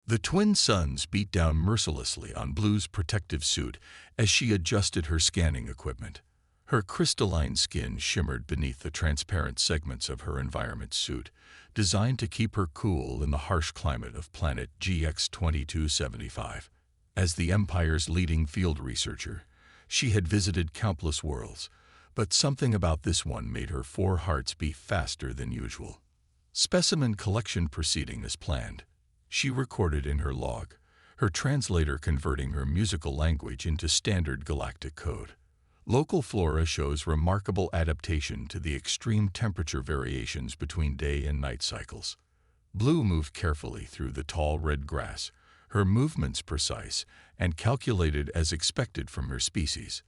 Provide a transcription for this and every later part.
The twin suns beat down mercilessly on Blue's protective suit as she adjusted her scanning equipment. Her crystalline skin shimmered beneath the transparent segments of her environment suit, designed to keep her cool in the harsh climate of planet GX-2275. As the Empire's leading field researcher, she had visited countless worlds, but something about this one made her four hearts beat faster than usual. Specimen collection proceeding as planned. She recorded in her log, her translator converting her musical language into standard galactic code. Local flora shows remarkable adaptation to the extreme temperature variations between day and night cycles. Blue moved carefully through the tall red grass, her movements precise and calculated as expected from her species.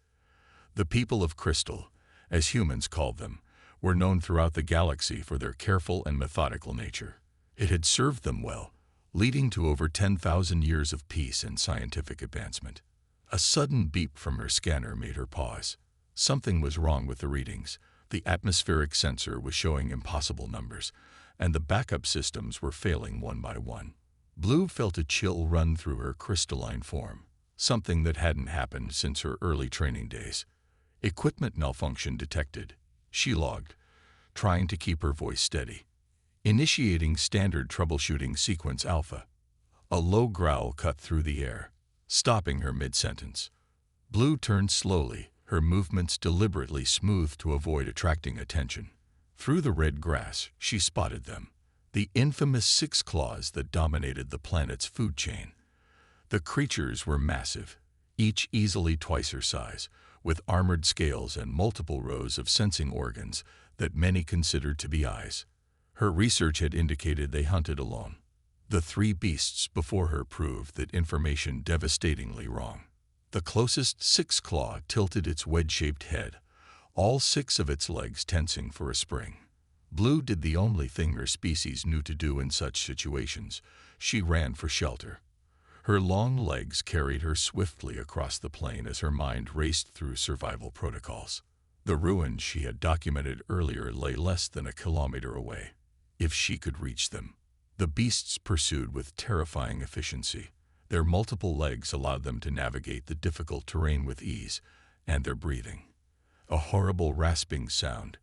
The people of Crystal, as humans called them, were known throughout the galaxy for their careful and methodical nature. It had served them well, leading to over 10,000 years of peace and scientific advancement. A sudden beep from her scanner made her pause. Something was wrong with the readings. The atmospheric sensor was showing impossible numbers, and the backup systems were failing one by one. Blue felt a chill run through her crystalline form, something that hadn't happened since her early training days. Equipment malfunction detected. She logged, trying to keep her voice steady. Initiating standard troubleshooting sequence alpha. A low growl cut through the air, stopping her mid-sentence. Blue turned slowly, her movements deliberately smooth to avoid attracting attention. Through the red grass, she spotted them, the infamous six claws that dominated the planet's food chain. The creatures were massive, each easily twice her size, with armored scales and multiple rows of sensing organs that many considered to be eyes. Her research had indicated they hunted alone. The three beasts before her proved that information devastatingly wrong. The closest six claw tilted its wedge-shaped head, all six of its legs tensing for a spring. Blue did the only thing her species knew to do in such situations. She ran for shelter. Her long legs carried her swiftly across the plain as her mind raced through survival protocols. The ruins she had documented earlier lay less than a kilometer away. If she could reach them. The beasts pursued with terrifying efficiency. Their multiple legs allowed them to navigate the difficult terrain with ease, and their breathing, a horrible rasping sound,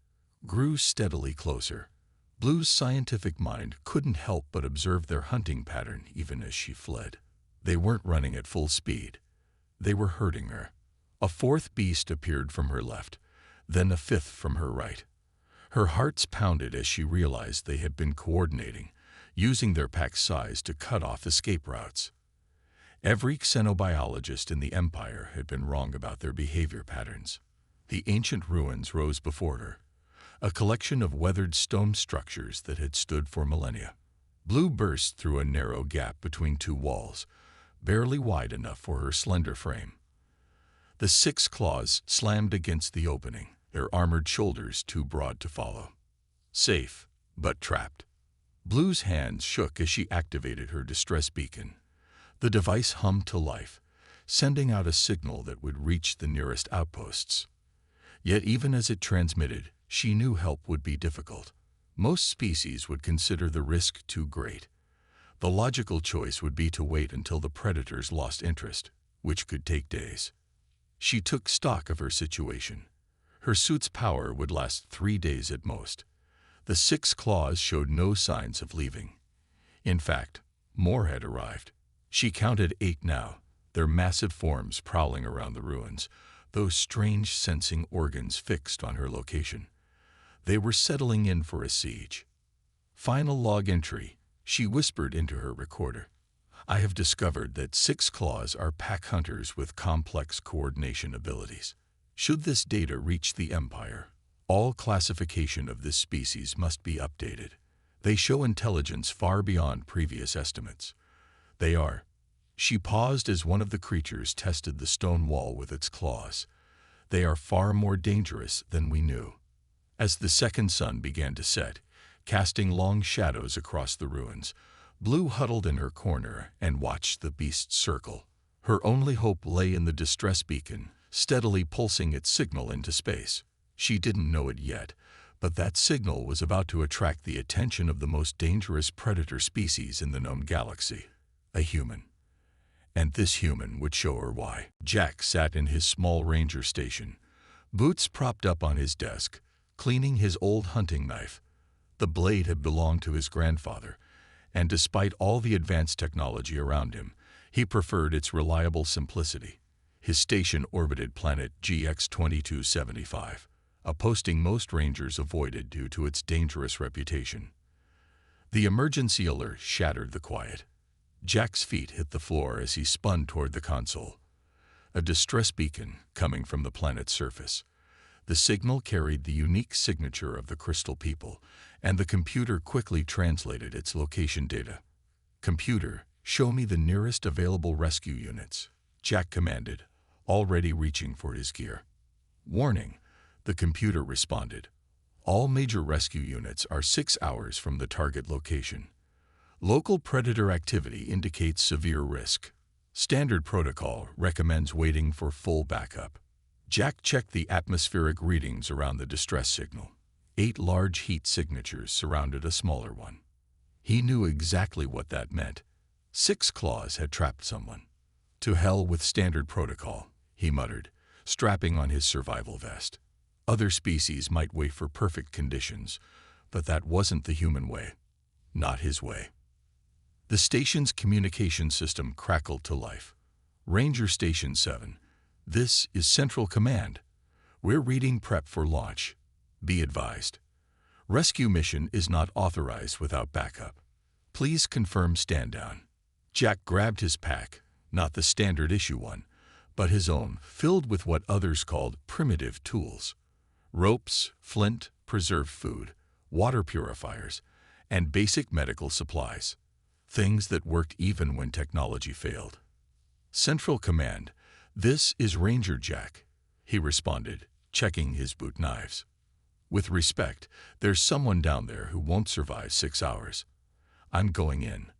grew steadily closer. Blue's scientific mind couldn't help but observe their hunting pattern even as she fled. They weren't running at full speed. They were hurting her. A fourth beast appeared from her left, then a fifth from her right. Her hearts pounded as she realized they had been coordinating, using their pack size to cut off escape routes. Every xenobiologist in the Empire had been wrong about their behavior patterns. The ancient ruins rose before her, a collection of weathered stone structures that had stood for millennia. Blue burst through a narrow gap between two walls, barely wide enough for her slender frame. The six claws slammed against the opening, their armored shoulders too broad to follow. Safe, but trapped. Blue's hands shook as she activated her distress beacon. The device hummed to life, sending out a signal that would reach the nearest outposts. Yet even as it transmitted, she knew help would be difficult. Most species would consider the risk too great. The logical choice would be to wait until the predators lost interest, which could take days. She took stock of her situation. Her suit's power would last 3 days at most. The six claws showed no signs of leaving. In fact, more had arrived. She counted 8 now, their massive forms prowling around the ruins, those strange sensing organs fixed on her location. They were settling in for a siege. Final log entry, she whispered into her recorder. I have discovered that six claws are pack hunters with complex coordination abilities. Should this data reach the Empire, all classification of this species must be updated. They show intelligence far beyond previous estimates. They are. She paused as one of the creatures tested the stone wall with its claws. They are far more dangerous than we knew. As the second sun began to set, casting long shadows across the ruins, Blue huddled in her corner and watched the beast circle. Her only hope lay in the distress beacon, steadily pulsing its signal into space. She didn't know it yet, but that signal was about to attract the attention of the most dangerous predator species in the known galaxy. A human. And this human would show her why. Jack sat in his small ranger station, boots propped up on his desk, cleaning his old hunting knife. The blade had belonged to his grandfather, and despite all the advanced technology around him, he preferred its reliable simplicity. His station orbited planet GX-2275, a posting most rangers avoided due to its dangerous reputation. The emergency alert shattered the quiet. Jack's feet hit the floor as he spun toward the console. A distress beacon coming from the planet's surface. The signal carried the unique signature of the Crystal People, and the computer quickly translated its location data. "Computer, show me the nearest available rescue units," Jack commanded, already reaching for his gear. "Warning," the computer responded. "All major rescue units are 6 hours from the target location. Local predator activity indicates severe risk. Standard protocol recommends waiting for full backup." Jack checked the atmospheric readings around the distress signal. 8 large heat signatures surrounded a smaller one. He knew exactly what that meant. 6 claws had trapped someone. "To hell with standard protocol," he muttered, strapping on his survival vest. Other species might wait for perfect conditions, but that wasn't the human way. Not his way. The station's communication system crackled to life. "Ranger Station 7. This is Central Command. We're reading prep for launch. Be advised. Rescue mission is not authorized without backup. Please confirm stand down." Jack grabbed his pack, not the standard issue one, but his own, filled with what others called primitive tools. Ropes, flint, preserved food, water purifiers, and basic medical supplies. Things that worked even when technology failed. "Central Command, this is Ranger Jack," he responded, checking his boot knives. "With respect, there's someone down there who won't survive 6 hours. I'm going in."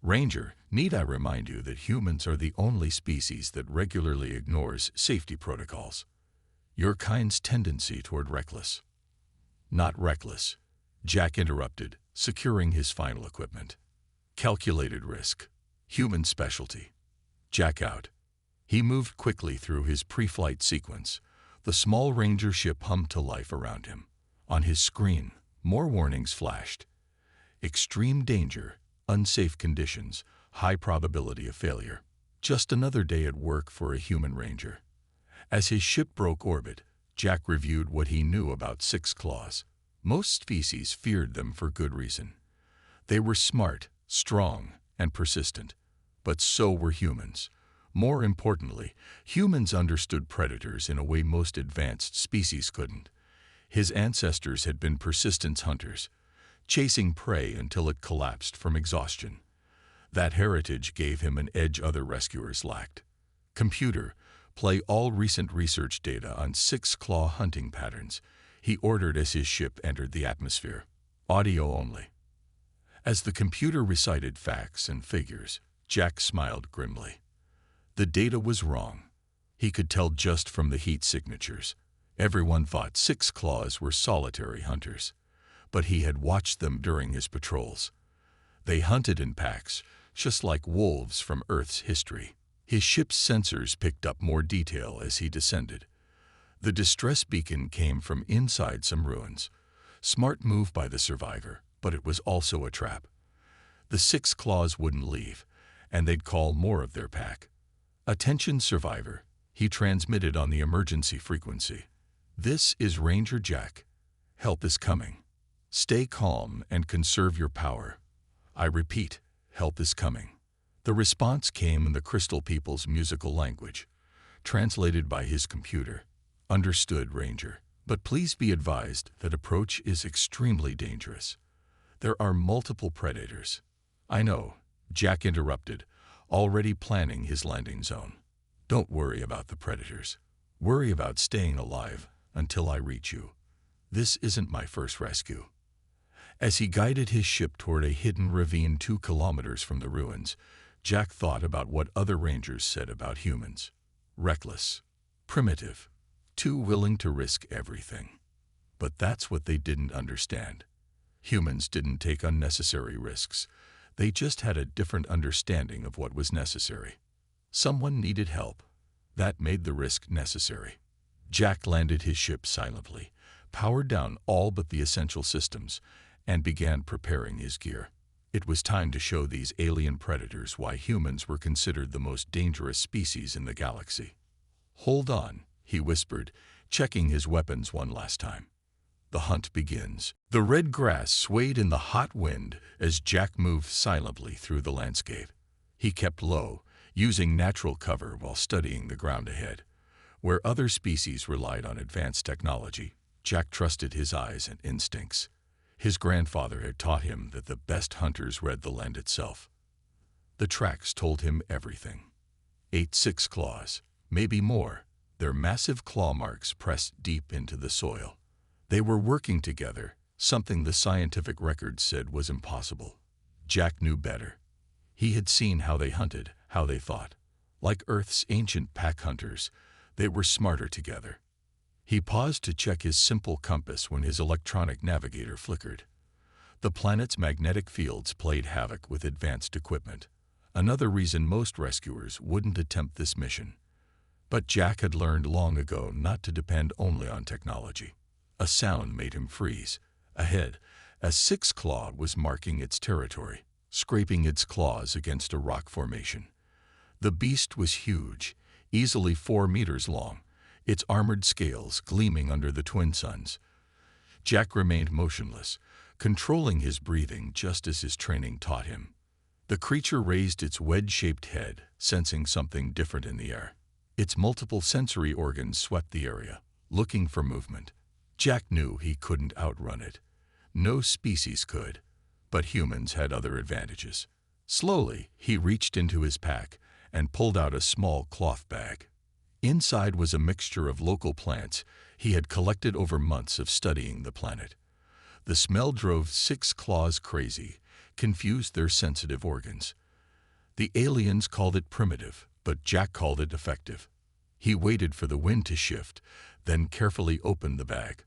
"Ranger, need I remind you that humans are the only species that regularly ignores safety protocols? Your kind's tendency toward reckless." "Not reckless," Jack interrupted, securing his final equipment. "Calculated risk. Human specialty." Jack out. He moved quickly through his pre-flight sequence. The small ranger ship hummed to life around him. On his screen, more warnings flashed. Extreme danger, unsafe conditions, high probability of failure. Just another day at work for a human ranger. As his ship broke orbit, Jack reviewed what he knew about 6 claws. Most species feared them for good reason. They were smart, strong, and persistent. But so were humans. More importantly, humans understood predators in a way most advanced species couldn't. His ancestors had been persistence hunters, chasing prey until it collapsed from exhaustion. That heritage gave him an edge other rescuers lacked. "Computer, play all recent research data on 6-claw hunting patterns," he ordered as his ship entered the atmosphere. "Audio only." As the computer recited facts and figures, Jack smiled grimly. The data was wrong. He could tell just from the heat signatures. Everyone thought 6 claws were solitary hunters, but he had watched them during his patrols. They hunted in packs, just like wolves from Earth's history. His ship's sensors picked up more detail as he descended. The distress beacon came from inside some ruins. Smart move by the survivor, but it was also a trap. The 6 claws wouldn't leave, and they'd call more of their pack. "Attention, survivor," he transmitted on the emergency frequency. "This is Ranger Jack. Help is coming. Stay calm and conserve your power. I repeat, help is coming." The response came in the Crystal People's musical language, translated by his computer. "Understood, Ranger. But please be advised that approach is extremely dangerous. There are multiple predators." "I know," Jack interrupted, already planning his landing zone. "Don't worry about the predators. Worry about staying alive until I reach you. This isn't my first rescue." As he guided his ship toward a hidden ravine 2 kilometers from the ruins, Jack thought about what other rangers said about humans. Reckless, primitive, too willing to risk everything. But that's what they didn't understand. Humans didn't take unnecessary risks. They just had a different understanding of what was necessary. Someone needed help. That made the risk necessary. Jack landed his ship silently, powered down all but the essential systems, and began preparing his gear. It was time to show these alien predators why humans were considered the most dangerous species in the galaxy. "Hold on," he whispered, checking his weapons one last time. The hunt begins. The red grass swayed in the hot wind as Jack moved silently through the landscape. He kept low, using natural cover while studying the ground ahead. Where other species relied on advanced technology, Jack trusted his eyes and instincts. His grandfather had taught him that the best hunters read the land itself. The tracks told him everything. 6 claws, maybe more, their massive claw marks pressed deep into the soil. They were working together, something the scientific records said was impossible. Jack knew better. He had seen how they hunted, how they thought. Like Earth's ancient pack hunters, they were smarter together. He paused to check his simple compass when his electronic navigator flickered. The planet's magnetic fields played havoc with advanced equipment, another reason most rescuers wouldn't attempt this mission. But Jack had learned long ago not to depend only on technology. A sound made him freeze. Ahead, a 6-claw was marking its territory, scraping its claws against a rock formation. The beast was huge, easily 4 meters long, its armored scales gleaming under the twin suns. Jack remained motionless, controlling his breathing just as his training taught him. The creature raised its wedge-shaped head, sensing something different in the air. Its multiple sensory organs swept the area, looking for movement. Jack knew he couldn't outrun it. No species could, but humans had other advantages. Slowly, he reached into his pack and pulled out a small cloth bag. Inside was a mixture of local plants he had collected over months of studying the planet. The smell drove 6 claws crazy, confused their sensitive organs. The aliens called it primitive, but Jack called it effective. He waited for the wind to shift, then carefully opened the bag.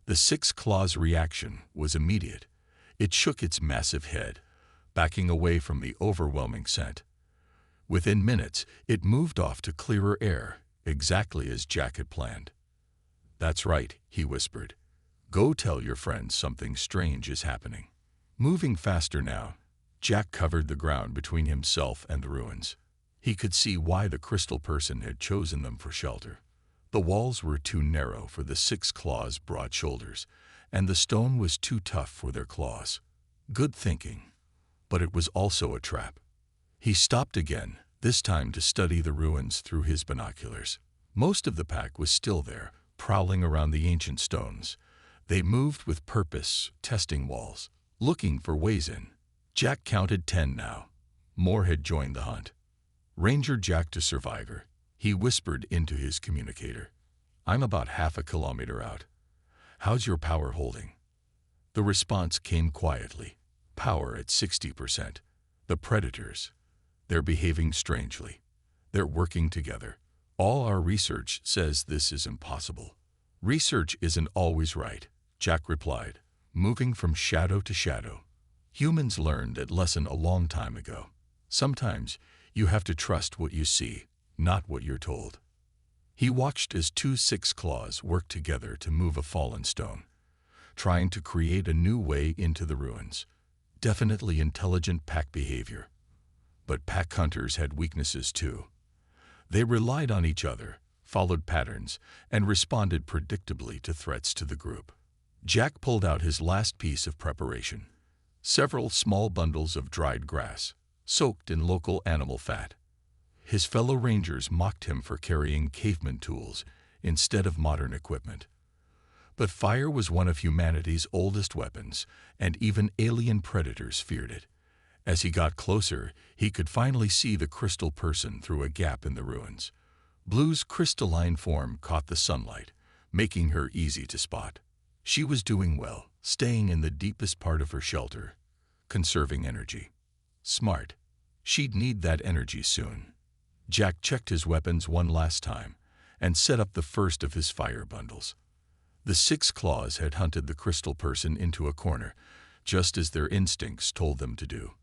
The 6 claws' reaction was immediate. It shook its massive head, backing away from the overwhelming scent. Within minutes, it moved off to clearer air, exactly as Jack had planned. "That's right," he whispered. "Go tell your friends something strange is happening." Moving faster now, Jack covered the ground between himself and the ruins. He could see why the crystal person had chosen them for shelter. The walls were too narrow for the 6 claws' broad shoulders, and the stone was too tough for their claws. Good thinking, but it was also a trap. He stopped again, this time to study the ruins through his binoculars. Most of the pack was still there, prowling around the ancient stones. They moved with purpose, testing walls, looking for ways in. Jack counted 10 now. More had joined the hunt. "Ranger Jack to Survivor," he whispered into his communicator. "I'm about half a kilometer out. How's your power holding?" The response came quietly. "Power at 60%. The predators. They're behaving strangely. They're working together. All our research says this is impossible." "Research isn't always right," Jack replied, moving from shadow to shadow. "Humans learned that lesson a long time ago. Sometimes you have to trust what you see, not what you're told." He watched as 2 6 claws worked together to move a fallen stone, trying to create a new way into the ruins. Definitely intelligent pack behavior. But pack hunters had weaknesses too. They relied on each other, followed patterns, and responded predictably to threats to the group. Jack pulled out his last piece of preparation. Several small bundles of dried grass, soaked in local animal fat. His fellow rangers mocked him for carrying caveman tools instead of modern equipment. But fire was one of humanity's oldest weapons, and even alien predators feared it. As he got closer, he could finally see the crystal person through a gap in the ruins. Blue's crystalline form caught the sunlight, making her easy to spot. She was doing well, staying in the deepest part of her shelter, conserving energy. Smart. She'd need that energy soon. Jack checked his weapons one last time and set up the first of his fire bundles. The 6 claws had hunted the crystal person into a corner, just as their instincts told them to do.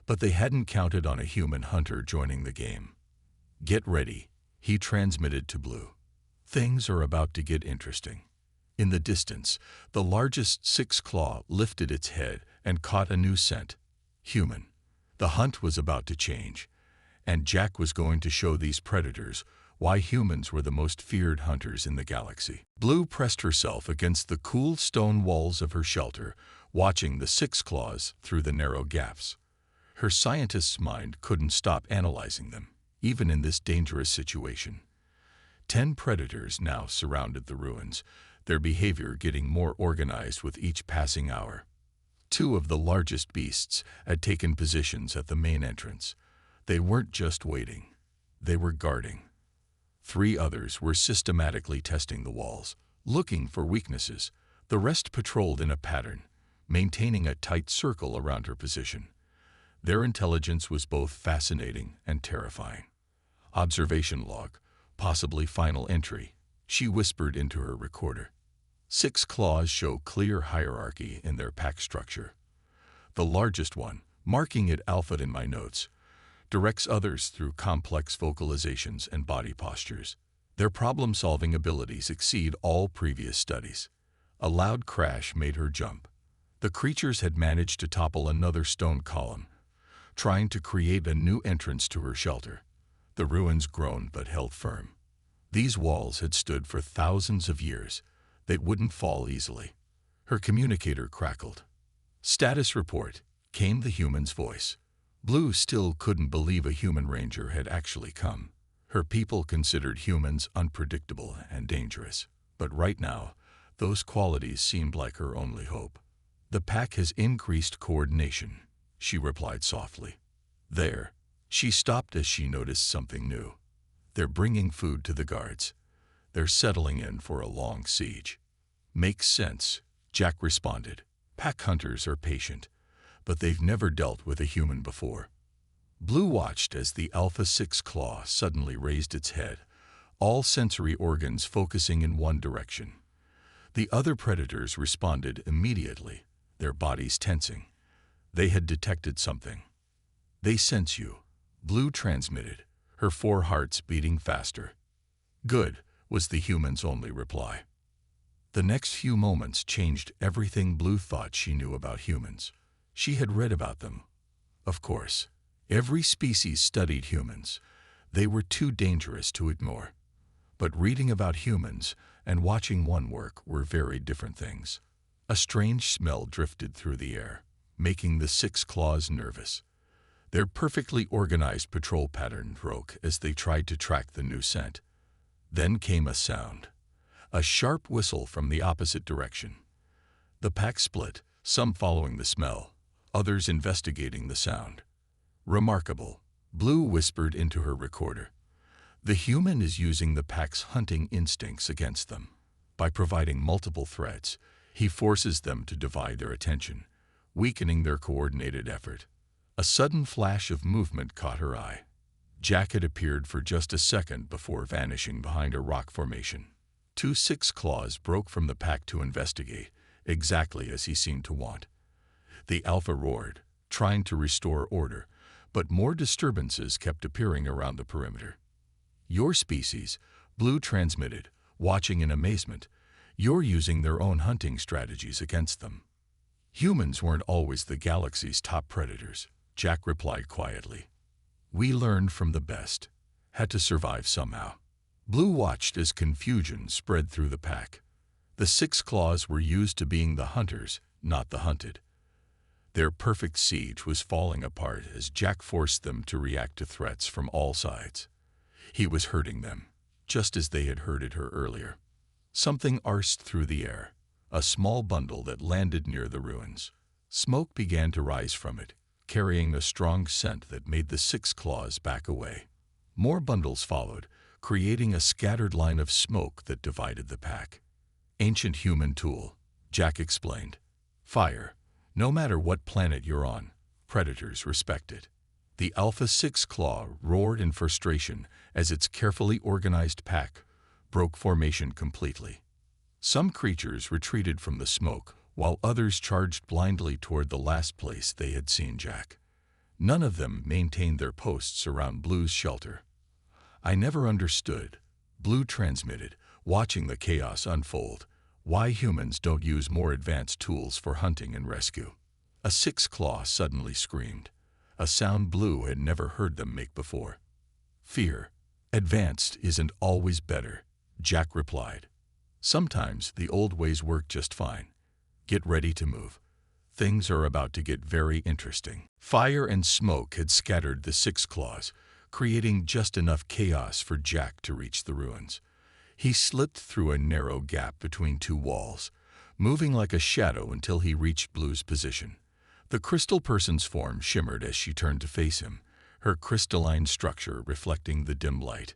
But they hadn't counted on a human hunter joining the game. "Get ready," he transmitted to Blue. "Things are about to get interesting." In the distance, the largest six-claw lifted its head and caught a new scent: human. The hunt was about to change, and Jack was going to show these predators why humans were the most feared hunters in the galaxy. Blue pressed herself against the cool stone walls of her shelter, watching the six claws through the narrow gaps. Her scientist's mind couldn't stop analyzing them, even in this dangerous situation. 10 predators now surrounded the ruins, their behavior getting more organized with each passing hour. 2 of the largest beasts had taken positions at the main entrance. They weren't just waiting, they were guarding. 3 others were systematically testing the walls, looking for weaknesses. The rest patrolled in a pattern, maintaining a tight circle around her position. Their intelligence was both fascinating and terrifying. "Observation log, possibly final entry," she whispered into her recorder. 6 claws show clear hierarchy in their pack structure. The largest one, marking it alpha in my notes, directs others through complex vocalizations and body postures. Their problem-solving abilities exceed all previous studies. A loud crash made her jump. The creatures had managed to topple another stone column, trying to create a new entrance to her shelter. The ruins groaned but held firm. These walls had stood for thousands of years. They wouldn't fall easily. Her communicator crackled. "Status report," came the human's voice. Blue still couldn't believe a human ranger had actually come. Her people considered humans unpredictable and dangerous. But right now, those qualities seemed like her only hope. "The pack has increased coordination," she replied softly. "There." She stopped as she noticed something new. "They're bringing food to the guards. They're settling in for a long siege." "Makes sense," Jack responded. "Pack hunters are patient, but they've never dealt with a human before." Blue watched as the Alpha 6 claw suddenly raised its head, all sensory organs focusing in one direction. The other predators responded immediately, their bodies tensing. They had detected something. "They sense you," Blue transmitted, her 4 hearts beating faster. "Good," was the human's only reply. The next few moments changed everything Blue thought she knew about humans. She had read about them. Of course, every species studied humans. They were too dangerous to ignore. But reading about humans and watching one work were very different things. A strange smell drifted through the air, making the 6 claws nervous. Their perfectly organized patrol pattern broke as they tried to track the new scent. Then came a sound. A sharp whistle from the opposite direction. The pack split, some following the smell, others investigating the sound. "Remarkable," Blue whispered into her recorder. "The human is using the pack's hunting instincts against them. By providing multiple threats, he forces them to divide their attention, weakening their coordinated effort." A sudden flash of movement caught her eye. Jack had appeared for just a second before vanishing behind a rock formation. 2 6 claws broke from the pack to investigate, exactly as he seemed to want. The Alpha roared, trying to restore order, but more disturbances kept appearing around the perimeter. "Your species," Blue transmitted, watching in amazement. "You're using their own hunting strategies against them." "Humans weren't always the galaxy's top predators," Jack replied quietly. "We learned from the best. Had to survive somehow." Blue watched as confusion spread through the pack. The 6 claws were used to being the hunters, not the hunted. Their perfect siege was falling apart as Jack forced them to react to threats from all sides. He was hurting them, just as they had hurted her earlier. Something arsed through the air, a small bundle that landed near the ruins. Smoke began to rise from it, carrying a strong scent that made the 6 claws back away. More bundles followed, creating a scattered line of smoke that divided the pack. "Ancient human tool," Jack explained. "Fire. No matter what planet you're on, predators respect it." The Alpha 6 claw roared in frustration as its carefully organized pack broke formation completely. Some creatures retreated from the smoke, while others charged blindly toward the last place they had seen Jack. None of them maintained their posts around Blue's shelter. I never understood, Blue transmitted, watching the chaos unfold, why humans don't use more advanced tools for hunting and rescue. A six-claw suddenly screamed, a sound Blue had never heard them make before. Fear. Advanced isn't always better, Jack replied. Sometimes the old ways work just fine. Get ready to move. Things are about to get very interesting. Fire and smoke had scattered the six claws, creating just enough chaos for Jack to reach the ruins. He slipped through a narrow gap between two walls, moving like a shadow until he reached Blue's position. The crystal person's form shimmered as she turned to face him, her crystalline structure reflecting the dim light.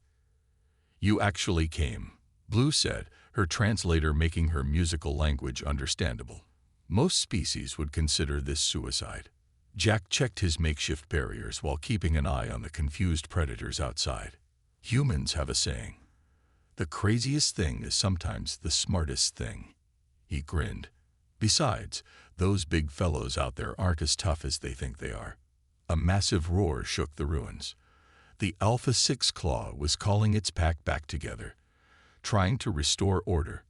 "You actually came," Blue said, her translator making her musical language understandable. Most species would consider this suicide. Jack checked his makeshift barriers while keeping an eye on the confused predators outside. Humans have a saying, "The craziest thing is sometimes the smartest thing." He grinned. Besides, those big fellows out there aren't as tough as they think they are. A massive roar shook the ruins. The Alpha Six Claw was calling its pack back together, trying to restore order.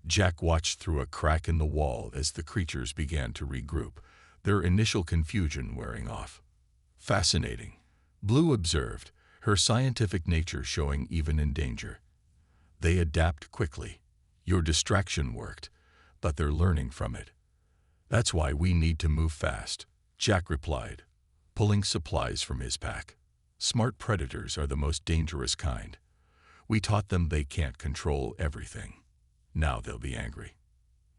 Jack watched through a crack in the wall as the creatures began to regroup, their initial confusion wearing off. "Fascinating," Blue observed, her scientific nature showing even in danger. "They adapt quickly. Your distraction worked, but they're learning from it. That's why we need to move fast," Jack replied, pulling supplies from his pack. "Smart predators are the most dangerous kind. We taught them they can't control everything. Now they'll be angry."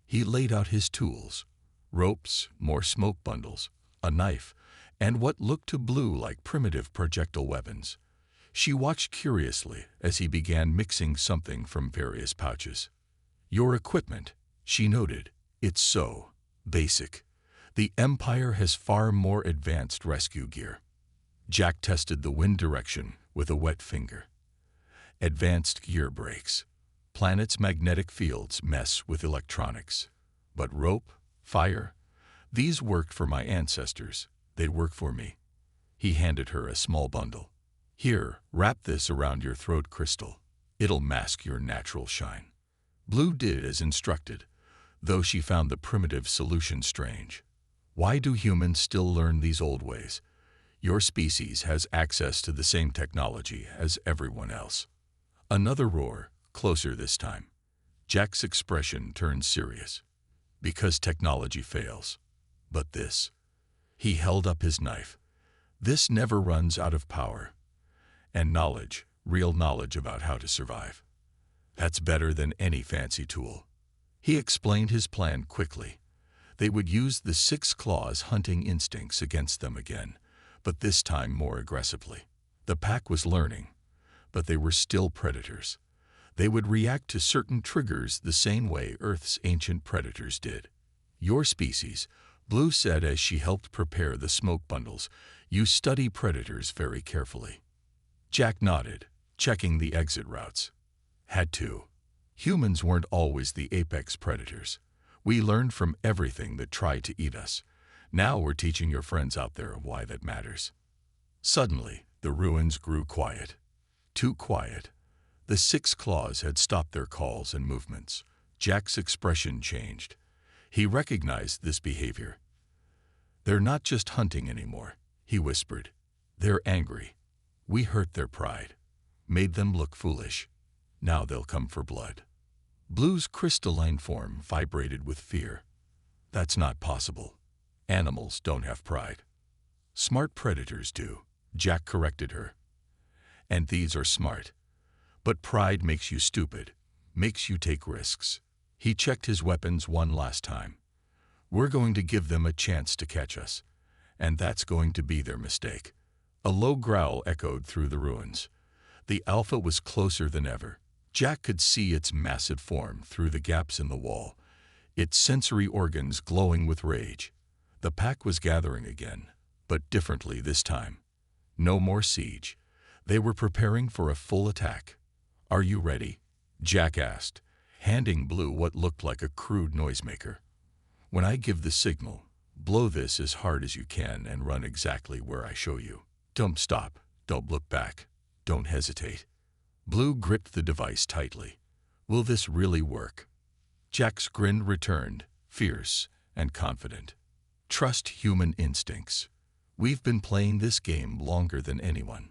He laid out his tools: ropes, more smoke bundles, a knife, and what looked to Blue like primitive projectile weapons. She watched curiously as he began mixing something from various pouches. "Your equipment," she noted. "It's so basic. The Empire has far more advanced rescue gear." Jack tested the wind direction with a wet finger. "Advanced gear breaks. Planets' magnetic fields mess with electronics. But rope, fire, these worked for my ancestors. They'd work for me." He handed her a small bundle. "Here, wrap this around your throat crystal. It'll mask your natural shine." Blue did as instructed, though she found the primitive solution strange. "Why do humans still learn these old ways? Your species has access to the same technology as everyone else." Another roar, closer this time. Jack's expression turned serious. "Because technology fails. But this," he held up his knife, "this never runs out of power. And knowledge, real knowledge about how to survive. That's better than any fancy tool." He explained his plan quickly. They would use the six claws' hunting instincts against them again, but this time more aggressively. The pack was learning, but they were still predators. They would react to certain triggers the same way Earth's ancient predators did. "Your species," Blue said as she helped prepare the smoke bundles, "you study predators very carefully." Jack nodded, checking the exit routes. "Had to. Humans weren't always the apex predators. We learned from everything that tried to eat us. Now we're teaching your friends out there why that matters." Suddenly, the ruins grew quiet. Too quiet. The six claws had stopped their calls and movements. Jack's expression changed. He recognized this behavior. "They're not just hunting anymore," he whispered. "They're angry. We hurt their pride. Made them look foolish. Now they'll come for blood." Blue's crystalline form vibrated with fear. "That's not possible. Animals don't have pride." "Smart predators do," Jack corrected her. "And these are smart. But pride makes you stupid, makes you take risks." He checked his weapons one last time. "We're going to give them a chance to catch us, and that's going to be their mistake." A low growl echoed through the ruins. The Alpha was closer than ever. Jack could see its massive form through the gaps in the wall, its sensory organs glowing with rage. The pack was gathering again, but differently this time. No more siege. They were preparing for a full attack. "Are you ready?" Jack asked, handing Blue what looked like a crude noisemaker. "When I give the signal, Blow this as hard as you can and run exactly where I show you. Don't stop. Don't look back. Don't hesitate. Blue gripped the device tightly. Will this really work? Jack's grin returned, fierce and confident. Trust human instincts. We've been playing this game longer than anyone.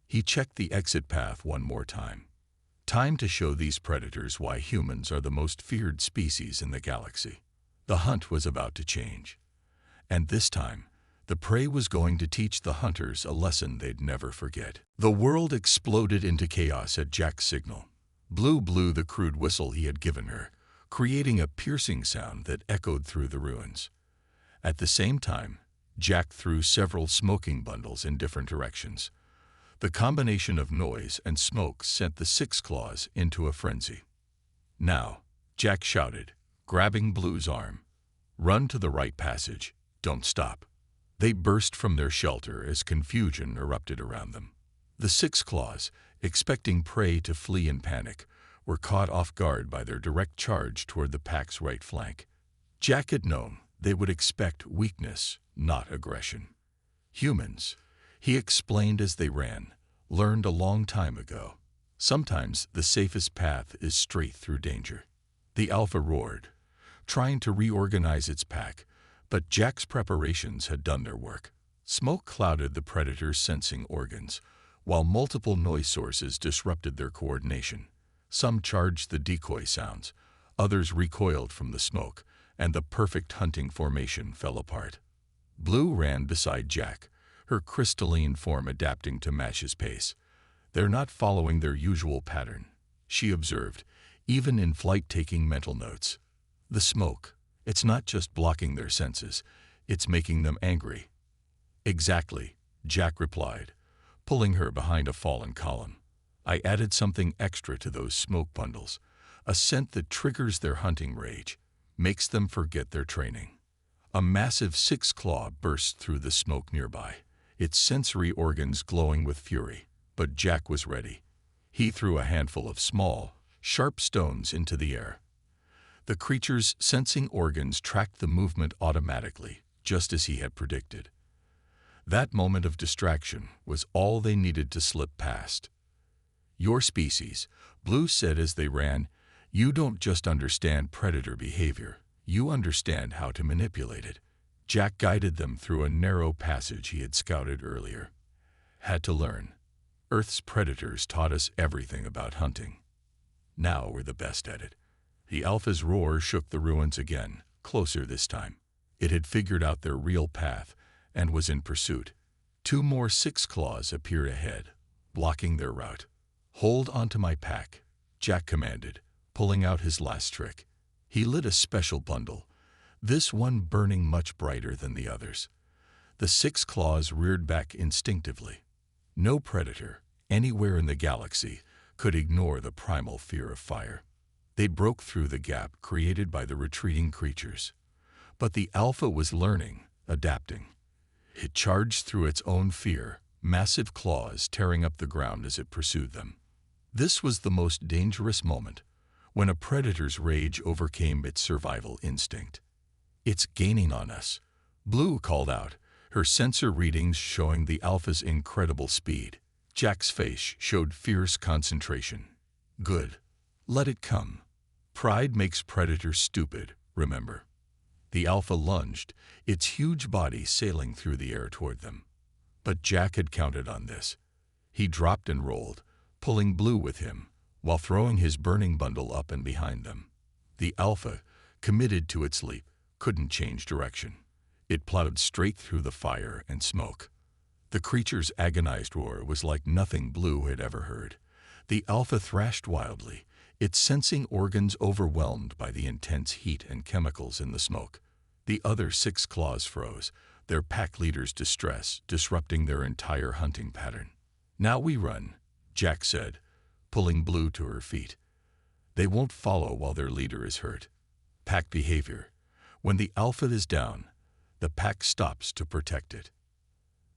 He checked the exit path one more time. Time to show these predators why humans are the most feared species in the galaxy. The hunt was about to change. And this time, the prey was going to teach the hunters a lesson they'd never forget. The world exploded into chaos at Jack's signal. Blue blew the crude whistle he had given her, creating a piercing sound that echoed through the ruins. At the same time, Jack threw several smoking bundles in different directions. The combination of noise and smoke sent the Six Claws into a frenzy. Now, Jack shouted, grabbing Blue's arm. Run to the right passage. Don't stop. They burst from their shelter as confusion erupted around them. The Six Claws, expecting prey to flee in panic, were caught off guard by their direct charge toward the pack's right flank. Jack had known they would expect weakness, not aggression. Humans, he explained as they ran, learned a long time ago. Sometimes the safest path is straight through danger. The Alpha roared, trying to reorganize its pack, but Jack's preparations had done their work. Smoke clouded the predator's sensing organs, while multiple noise sources disrupted their coordination. Some charged the decoy sounds, others recoiled from the smoke, and the perfect hunting formation fell apart. Blue ran beside Jack, her crystalline form adapting to match his pace. They're not following their usual pattern, she observed, even in flight taking mental notes. The smoke, it's not just blocking their senses, it's making them angry. Exactly, Jack replied, pulling her behind a fallen column. I added something extra to those smoke bundles, a scent that triggers their hunting rage, makes them forget their training. A massive six-claw burst through the smoke nearby, its sensory organs glowing with fury. But Jack was ready. He threw a handful of small, sharp stones into the air. The creature's sensing organs tracked the movement automatically, just as he had predicted. That moment of distraction was all they needed to slip past. Your species, Blue said as they ran, you don't just understand predator behavior, you understand how to manipulate it. Jack guided them through a narrow passage he had scouted earlier. Had to learn. Earth's predators taught us everything about hunting. Now we're the best at it. The Alpha's roar shook the ruins again, closer this time. It had figured out their real path and was in pursuit. Two more Six Claws appeared ahead, blocking their route. Hold onto my pack, Jack commanded, pulling out his last trick. He lit a special bundle, this one burning much brighter than the others. The Six Claws reared back instinctively. No predator, anywhere in the galaxy, could ignore the primal fear of fire. They broke through the gap created by the retreating creatures. But the Alpha was learning, adapting. It charged through its own fear, massive claws tearing up the ground as it pursued them. This was the most dangerous moment, when a predator's rage overcame its survival instinct. It's gaining on us, Blue called out, her sensor readings showing the Alpha's incredible speed. Jack's face showed fierce concentration. Good. Let it come. Pride makes predators stupid, remember. The Alpha lunged, its huge body sailing through the air toward them. But Jack had counted on this. He dropped and rolled, pulling Blue with him, while throwing his burning bundle up and behind them. The Alpha, committed to its leap, couldn't change direction. It plowed straight through the fire and smoke. The creature's agonized roar was like nothing Blue had ever heard. The Alpha thrashed wildly, its sensing organs overwhelmed by the intense heat and chemicals in the smoke. The other Six Claws froze, their pack leader's distress disrupting their entire hunting pattern. Now we run, Jack said, pulling Blue to her feet. They won't follow while their leader is hurt. Pack behavior. When the Alpha is down, the pack stops to protect it.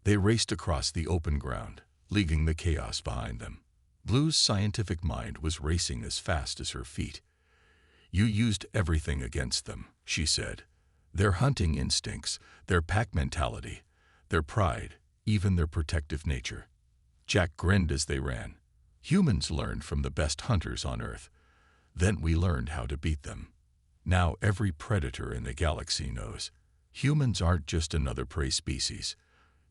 They raced across the open ground, leaving the chaos behind them. Blue's scientific mind was racing as fast as her feet. You used everything against them, she said. Their hunting instincts, their pack mentality, their pride, even their protective nature. Jack grinned as they ran. Humans learned from the best hunters on Earth. Then we learned how to beat them. Now every predator in the galaxy knows. Humans aren't just another prey species.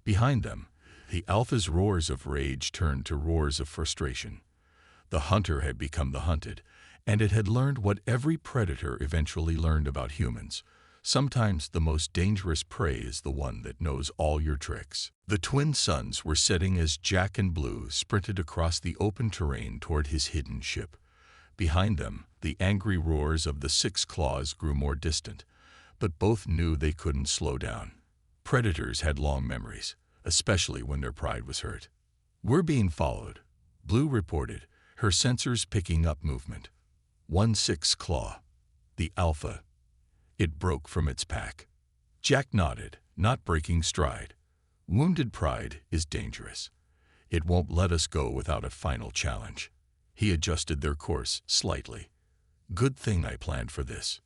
Behind them, the alpha's roars of rage turned to roars of frustration. The hunter had become the hunted, and it had learned what every predator eventually learned about humans. Sometimes the most dangerous prey is the one that knows all your tricks. The twin suns were setting as Jack and Blue sprinted across the open terrain toward his hidden ship. Behind them, the angry roars of the six claws grew more distant, but both knew they couldn't slow down. Predators had long memories, especially when their pride was hurt. "We're being followed," Blue reported, her sensors picking up movement. 1-6 claw. The alpha. It broke from its pack. Jack nodded, not breaking stride. Wounded pride is dangerous. It won't let us go without a final challenge. He adjusted their course slightly. Good thing I planned for this.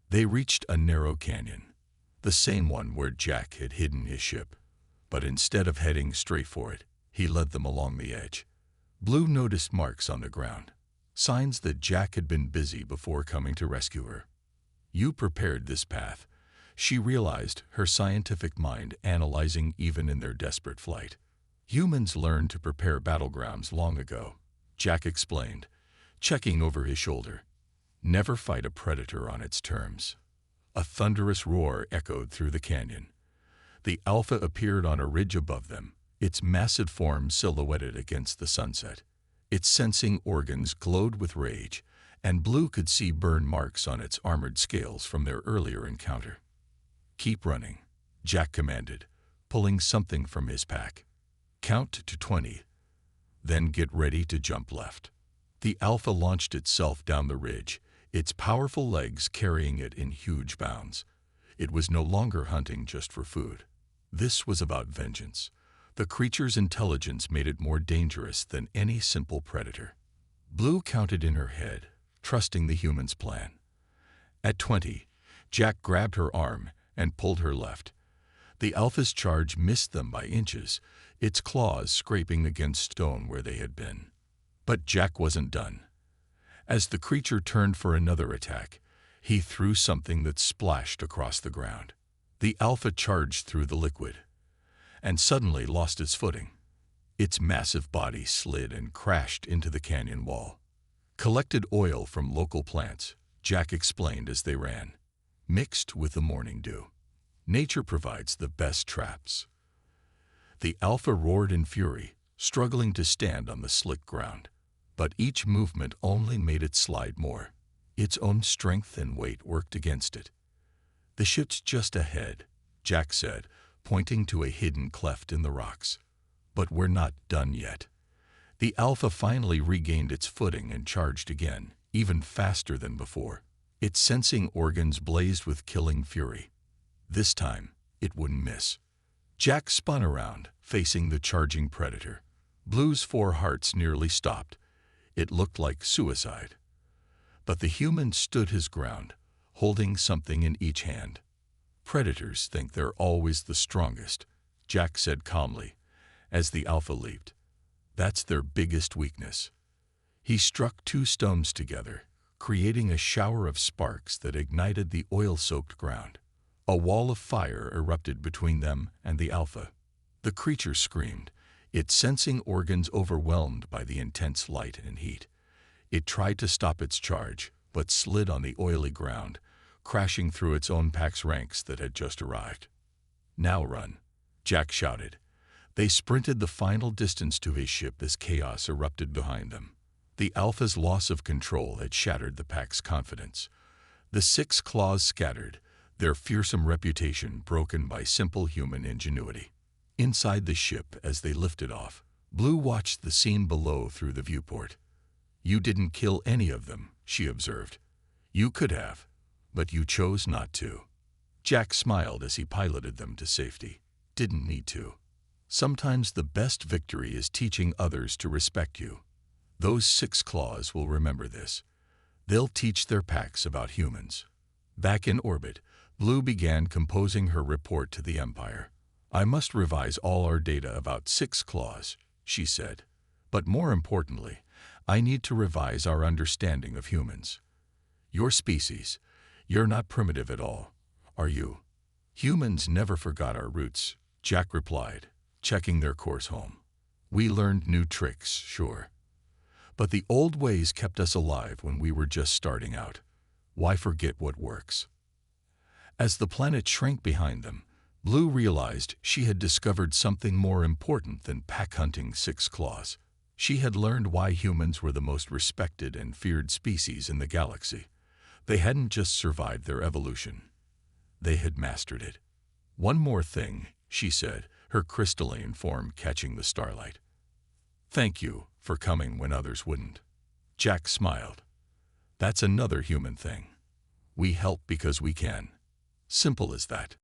They reached a narrow canyon, the same one where Jack had hidden his ship. But instead of heading straight for it, he led them along the edge. Blue noticed marks on the ground, signs that Jack had been busy before coming to rescue her. You prepared this path, she realized, her scientific mind analyzing even in their desperate flight. Humans learned to prepare battlegrounds long ago, Jack explained, checking over his shoulder. Never fight a predator on its terms. A thunderous roar echoed through the canyon. The alpha appeared on a ridge above them, its massive form silhouetted against the sunset. Its sensing organs glowed with rage, and Blue could see burn marks on its armored scales from their earlier encounter. "Keep running," Jack commanded, pulling something from his pack. "Count to 20, then get ready to jump left." The alpha launched itself down the ridge, its powerful legs carrying it in huge bounds. It was no longer hunting just for food. This was about vengeance. The creature's intelligence made it more dangerous than any simple predator. Blue counted in her head, trusting the human's plan. At 20, Jack grabbed her arm and pulled her left. The alpha's charge missed them by inches, its claws scraping against stone where they had been. But Jack wasn't done. As the creature turned for another attack, he threw something that splashed across the ground. The alpha charged through the liquid, and suddenly lost its footing. Its massive body slid and crashed into the canyon wall. "Collected oil from local plants," Jack explained as they ran, "mixed with the morning dew. Nature provides the best traps." The alpha roared in fury, struggling to stand on the slick ground. But each movement only made it slide more. Its own strength and weight worked against it. "The ship's just ahead," Jack said, pointing to a hidden cleft in the rocks. "But we're not done yet." The alpha finally regained its footing and charged again, even faster than before. Its sensing organs blazed with killing fury. This time, it wouldn't miss. Jack spun around, facing the charging predator. Blue's 4 hearts nearly stopped. It looked like suicide. But the human stood his ground, holding something in each hand. "Predators think they're always the strongest," Jack said calmly, as the alpha leaped. "That's their biggest weakness." He struck 2 stones together, creating a shower of sparks that ignited the oil-soaked ground. A wall of fire erupted between them and the alpha. The creature screamed, its sensing organs overwhelmed by the intense light and heat. It tried to stop its charge, but slid on the oily ground, crashing through its own pack's ranks that had just arrived. "Now run," Jack shouted. They sprinted the final distance to his ship as chaos erupted behind them. The alpha's loss of control had shattered the pack's confidence. The 6 claws scattered, their fearsome reputation broken by simple human ingenuity. Inside the ship, as they lifted off, Blue watched the scene below through the viewport. "You didn't kill any of them," she observed. "You could have, but you chose not to." Jack smiled as he piloted them to safety. "Didn't need to." Sometimes the best victory is teaching others to respect you. Those 6 claws will remember this. They'll teach their packs about humans. Back in orbit, Blue began composing her report to the Empire. I must revise all our data about Six Claws, she said. But more importantly, I need to revise our understanding of humans. Your species, you're not primitive at all, are you? Humans never forgot our roots, Jack replied, checking their course home. We learned new tricks, sure. But the old ways kept us alive when we were just starting out. Why forget what works? As the planet shrank behind them, Blue realized she had discovered something more important than pack-hunting Six Claws. She had learned why humans were the most respected and feared species in the galaxy. They hadn't just survived their evolution. They had mastered it. One more thing, she said, her crystalline form catching the starlight. Thank you for coming when others wouldn't. Jack smiled. That's another human thing. We help because we can. Simple as that.